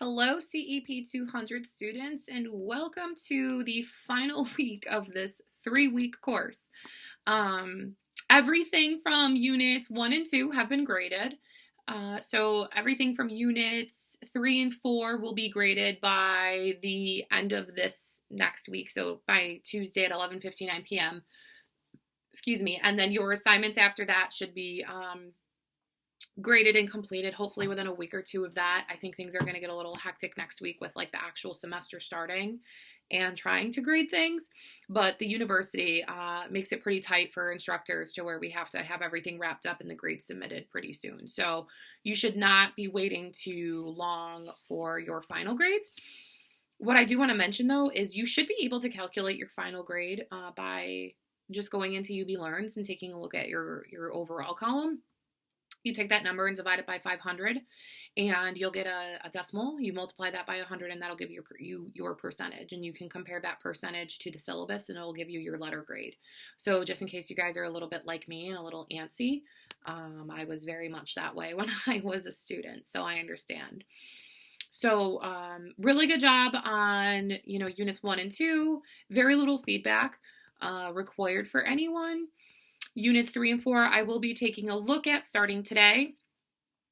Hello, CEP 200 students, and welcome to the final week of this 3-week course. Everything from units 1 and 2 have been graded. So everything from units 3 and 4 will be graded by the end of this next week, so by Tuesday at 11:59 p.m. Excuse me, and then your assignments after that should be graded and completed hopefully within a week or two of that. I think things are going to get a little hectic next week with like the actual semester starting and trying to grade things, but the university makes it pretty tight for instructors to where we have to have everything wrapped up and the grades submitted pretty soon. So you should not be waiting too long for your final grades. What I do want to mention though is you should be able to calculate your final grade by just going into UB Learns and taking a look at your overall column. You take that number and divide it by 500, and you'll get a decimal. You multiply that by 100, and that'll give you your percentage. And you can compare that percentage to the syllabus, and it'll give you your letter grade. So just in case you guys are a little bit like me and a little antsy, I was very much that way when I was a student, so I understand. So really good job on units 1 and 2. Very little feedback required for anyone. Units 3 and 4, I will be taking a look at starting today.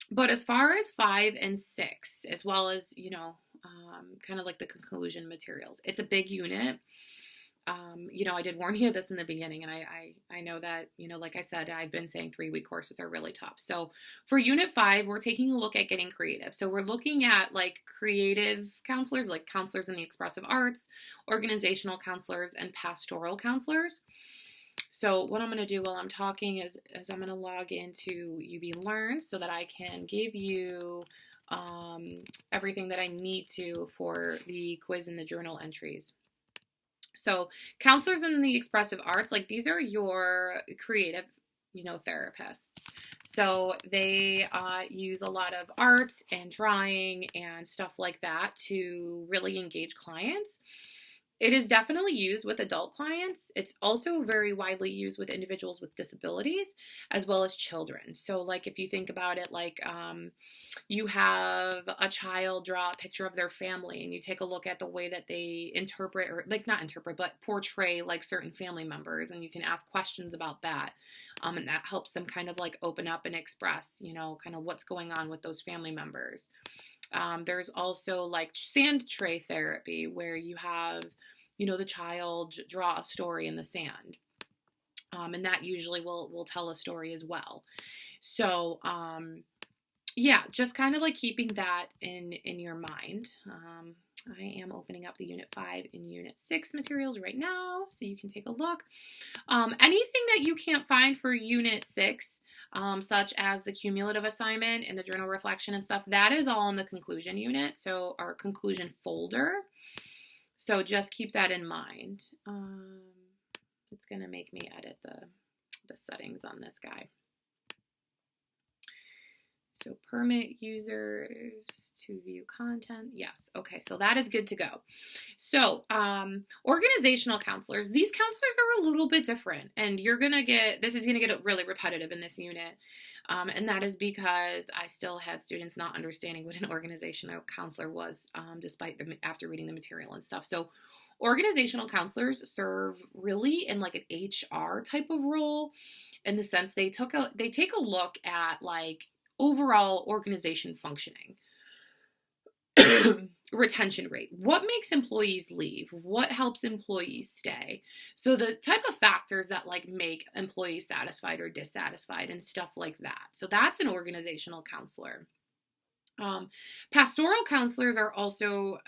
But as far as 5 and 6, as well as, kind of like the conclusion materials, it's a big unit. I did warn you of this in the beginning, and I know that, like I said, I've been saying 3-week courses are really tough. So for Unit 5, we're taking a look at getting creative. So we're looking at like creative counselors, like counselors in the expressive arts, organizational counselors, and pastoral counselors. So what I'm going to do while I'm talking is I'm going to log into UB Learn so that I can give you everything that I need to for the quiz and the journal entries. So counselors in the expressive arts, like these are your creative, therapists. So they use a lot of art and drawing and stuff like that to really engage clients. It is definitely used with adult clients. It's also very widely used with individuals with disabilities as well as children. So like if you think about it, like you have a child draw a picture of their family and you take a look at the way that they interpret, or like not interpret, but portray like certain family members, and you can ask questions about that. And that helps them kind of like open up and express, kind of what's going on with those family members. There's also like sand tray therapy where you have, the child draw a story in the sand. And that usually will tell a story as well. So, yeah, just kind of like keeping that in your mind. I am opening up the Unit 5 and Unit 6 materials right now, so you can take a look. Anything that you can't find for Unit 6, such as the cumulative assignment and the journal reflection and stuff, that is all in the conclusion unit, so our conclusion folder. So just keep that in mind. It's going to make me edit the settings on this guy. So permit users to view content. Yes. Okay. So that is good to go. So organizational counselors, these counselors are a little bit different, and this is going to get really repetitive in this unit. And that is because I still had students not understanding what an organizational counselor was, despite after reading the material and stuff. So organizational counselors serve really in like an HR type of role, in the sense they take a look at like overall organization functioning, retention rate, what makes employees leave, what helps employees stay. So the type of factors that like make employees satisfied or dissatisfied and stuff like that. So that's an organizational counselor. Pastoral counselors are also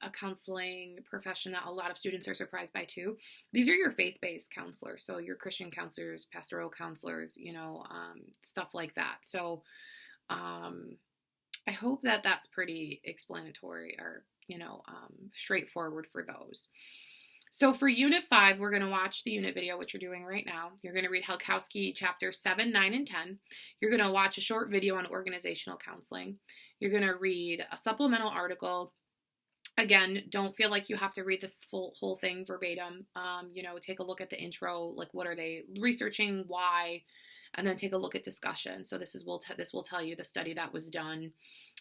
a counseling profession that a lot of students are surprised by too. These are your faith-based counselors, so your Christian counselors, pastoral counselors, stuff like that. So I hope that that's pretty explanatory or, straightforward for those. So for Unit 5, we're going to watch the unit video, which you're doing right now. You're going to read Halkowski chapters 7, 9, and 10. You're going to watch a short video on organizational counseling. You're going to read a supplemental article, Again, don't feel like you have to read the whole thing verbatim. Take a look at the intro, like what are they researching, why, and then take a look at discussion. So this will tell you the study that was done,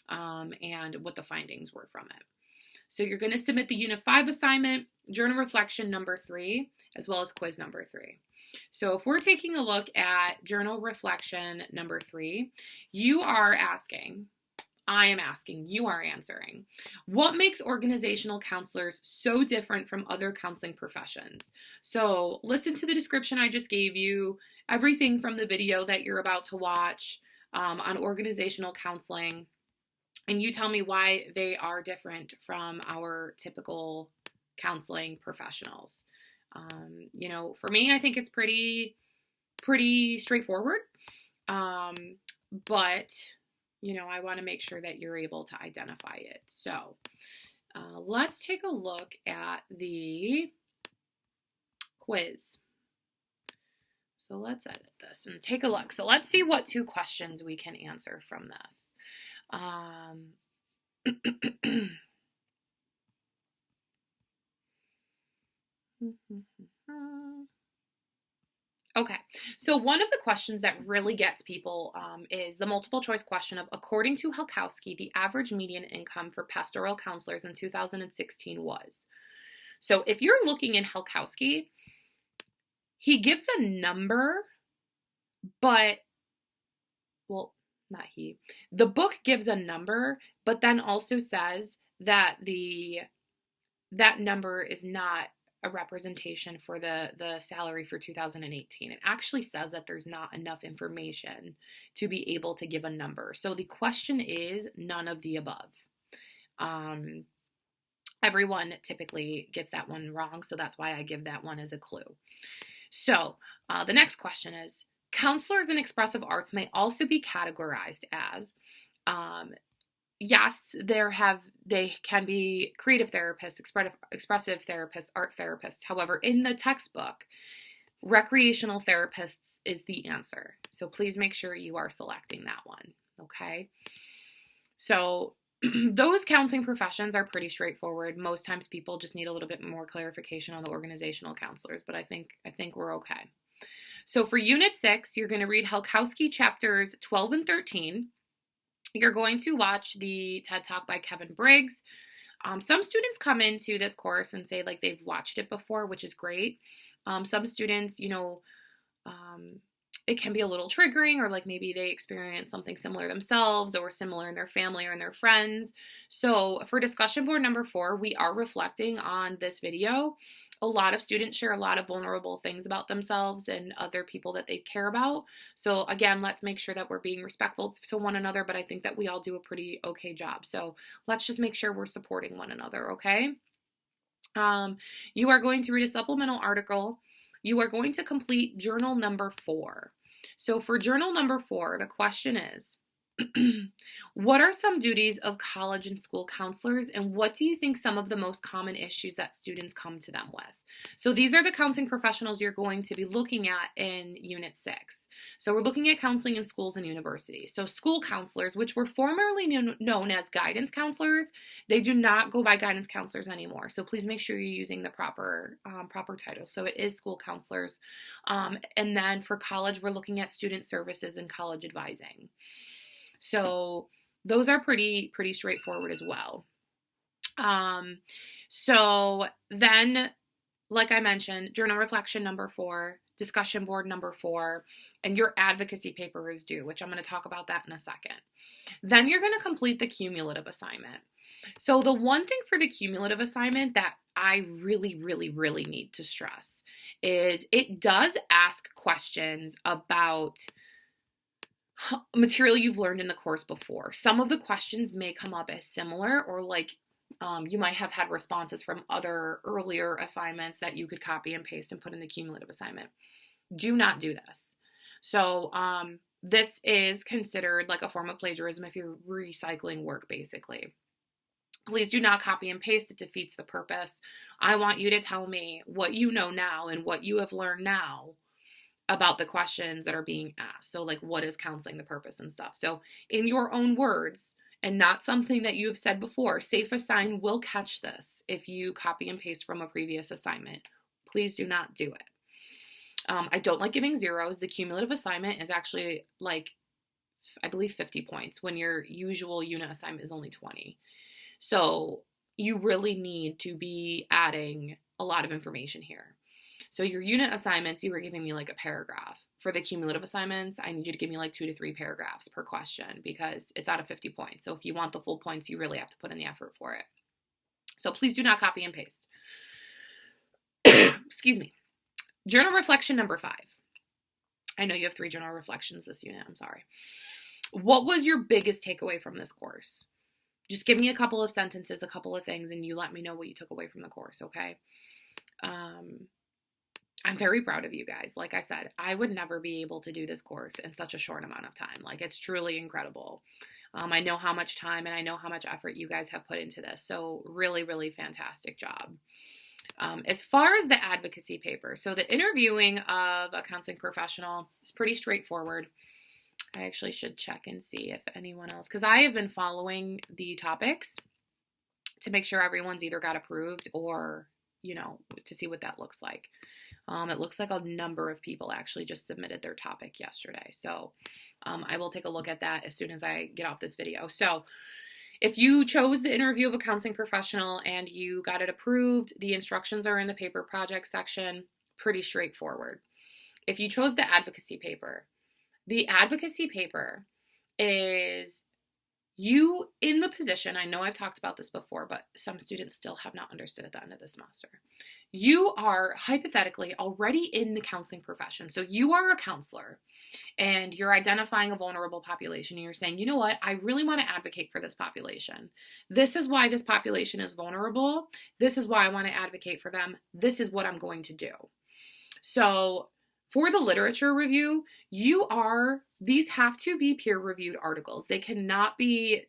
and what the findings were from it. So you're going to submit the Unit 5 assignment, journal reflection number 3, as well as quiz number 3. So if we're taking a look at journal reflection number 3, you are asking, I am asking, you are answering, what makes organizational counselors so different from other counseling professions? So listen to the description I just gave you, everything from the video that you're about to watch on organizational counseling, and you tell me why they are different from our typical counseling professionals. For me, I think it's pretty straightforward. But I want to make sure that you're able to identify it. So let's take a look at the quiz. So let's edit this and take a look. So let's see what 2 questions we can answer from this. Okay, so one of the questions that really gets people is the multiple choice question of, according to Halkowski, the average median income for pastoral counselors in 2016 was. So if you're looking in Halkowski, he gives a number, but, well, not he. The book gives a number, but then also says that that number is not a representation for the salary for 2018. It actually says that there's not enough information to be able to give a number. So the question is none of the above. Everyone typically gets that one wrong, so that's why I give that one as a clue. So the next question is, counselors in expressive arts may also be categorized as, yes, they can be creative therapists, expressive therapists, art therapists. However, in the textbook, recreational therapists is the answer. So please make sure you are selecting that one, okay? So those counseling professions are pretty straightforward. Most times people just need a little bit more clarification on the organizational counselors, but I think we're okay. So for Unit 6, you're going to read Halkowski chapters 12 and 13. You're going to watch the TED Talk by Kevin Briggs. Some students come into this course and say like they've watched it before, which is great. Some students, it can be a little triggering, or like maybe they experience something similar themselves or similar in their family or in their friends. So for discussion board number 4, we are reflecting on this video. A lot of students share a lot of vulnerable things about themselves and other people that they care about. So again, let's make sure that we're being respectful to one another, but I think that we all do a pretty okay job. So let's just make sure we're supporting one another, okay? You are going to read a supplemental article. You are going to complete journal number 4. So for journal number 4, the question is, what are some duties of college and school counselors, and what do you think some of the most common issues that students come to them with? So these are the counseling professionals you're going to be looking at in Unit 6. So we're looking at counseling in schools and universities. So school counselors, which were formerly known as guidance counselors, they do not go by guidance counselors anymore. So please make sure you're using the proper title. So it is school counselors. And then for college, we're looking at student services and college advising. So those are pretty straightforward as well. So then, like I mentioned, journal reflection number 4, discussion board number 4, and your advocacy paper is due, which I'm going to talk about that in a second. Then you're going to complete the cumulative assignment. So the one thing for the cumulative assignment that I really need to stress is it does ask questions about material you've learned in the course before. Some of the questions may come up as similar, or like you might have had responses from other earlier assignments that you could copy and paste and put in the cumulative assignment. Do not do this. So this is considered like a form of plagiarism if you're recycling work, basically. Please do not copy and paste. It defeats the purpose. I want you to tell me what you know now and what you have learned now about the questions that are being asked. So like, what is counseling, the purpose and stuff. So in your own words, and not something that you have said before. Safe Assign will catch this if you copy and paste from a previous assignment. Please do not do it. I don't like giving zeros. The cumulative assignment is actually like, I believe 50 points when your usual unit assignment is only 20. So you really need to be adding a lot of information here. So your unit assignments, you were giving me like a paragraph. For the cumulative assignments, I need you to give me like 2 to 3 paragraphs per question because it's out of 50 points. So if you want the full points, you really have to put in the effort for it. So please do not copy and paste. Excuse me. Journal reflection number 5. I know you have 3 journal reflections this unit. I'm sorry. What was your biggest takeaway from this course? Just give me a couple of sentences, a couple of things, and you let me know what you took away from the course, okay? I'm very proud of you guys. Like I said, I would never be able to do this course in such a short amount of time. Like, it's truly incredible. I know how much time and I know how much effort you guys have put into this. So really, really fantastic job. As far as the advocacy paper, so the interviewing of a counseling professional is pretty straightforward. I actually should check and see if anyone else, because I have been following the topics to make sure everyone's either got approved or, you know, to see what that looks like. It looks like a number of people actually just submitted their topic yesterday. So I will take a look at that as soon as I get off this video. So if you chose the interview of a counseling professional and you got it approved, the instructions are in the paper project section. Pretty straightforward. If you chose the advocacy paper is you in the position, I know I've talked about this before, but some students still have not understood at the end of the semester. You are hypothetically already in the counseling profession. So you are a counselor and you're identifying a vulnerable population and you're saying, you know what, I really want to advocate for this population. This is why this population is vulnerable. This is why I want to advocate for them. This is what I'm going to do. So for the literature review, these have to be peer-reviewed articles. They cannot be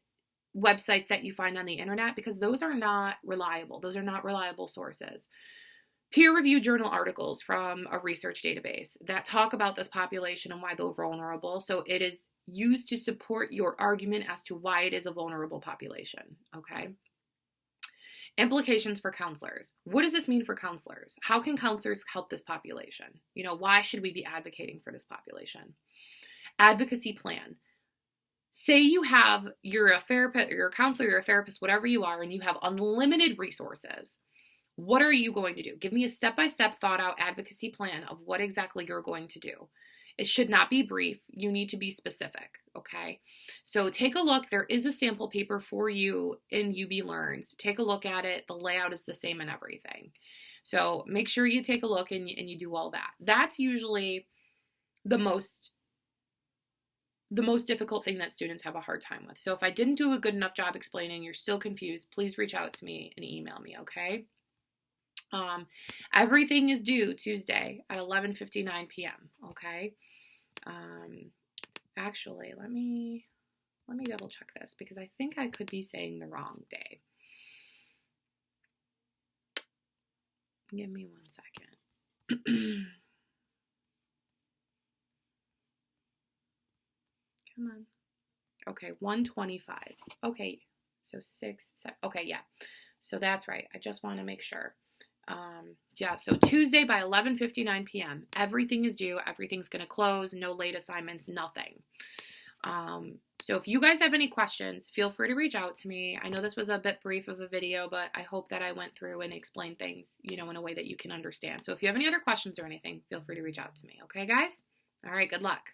websites that you find on the internet because those are not reliable. Those are not reliable sources. Peer-reviewed journal articles from a research database that talk about this population and why they're vulnerable. So it is used to support your argument as to why it is a vulnerable population, okay? Implications for counselors. What does this mean for counselors? How can counselors help this population? You know, why should we be advocating for this population? Advocacy plan. Say you're a therapist, you're a counselor, you're a therapist, whatever you are, and you have unlimited resources. What are you going to do? Give me a step-by-step thought out advocacy plan of what exactly you're going to do. It should not be brief. You need to be specific, okay? So take a look. There is a sample paper for you in UB Learns. Take a look at it. The layout is the same and everything. So make sure you take a look and you do all that. That's usually the most difficult thing that students have a hard time with. So if I didn't do a good enough job explaining, you're still confused, please reach out to me and email me, okay? Everything is due Tuesday at 11:59 p.m., okay? Actually, let me double check this because I think I could be saying the wrong day. Give me 1 second. Come on. Okay, 1:25. Okay, so 6, 7. Okay, yeah. So that's right. I just want to make sure. Yeah, so Tuesday by 11:59 p.m. Everything is due. Everything's going to close. No late assignments, nothing. So if you guys have any questions, feel free to reach out to me. I know this was a bit brief of a video, but I hope that I went through and explained things, you know, in a way that you can understand. So if you have any other questions or anything, feel free to reach out to me. Okay, guys? All right, good luck.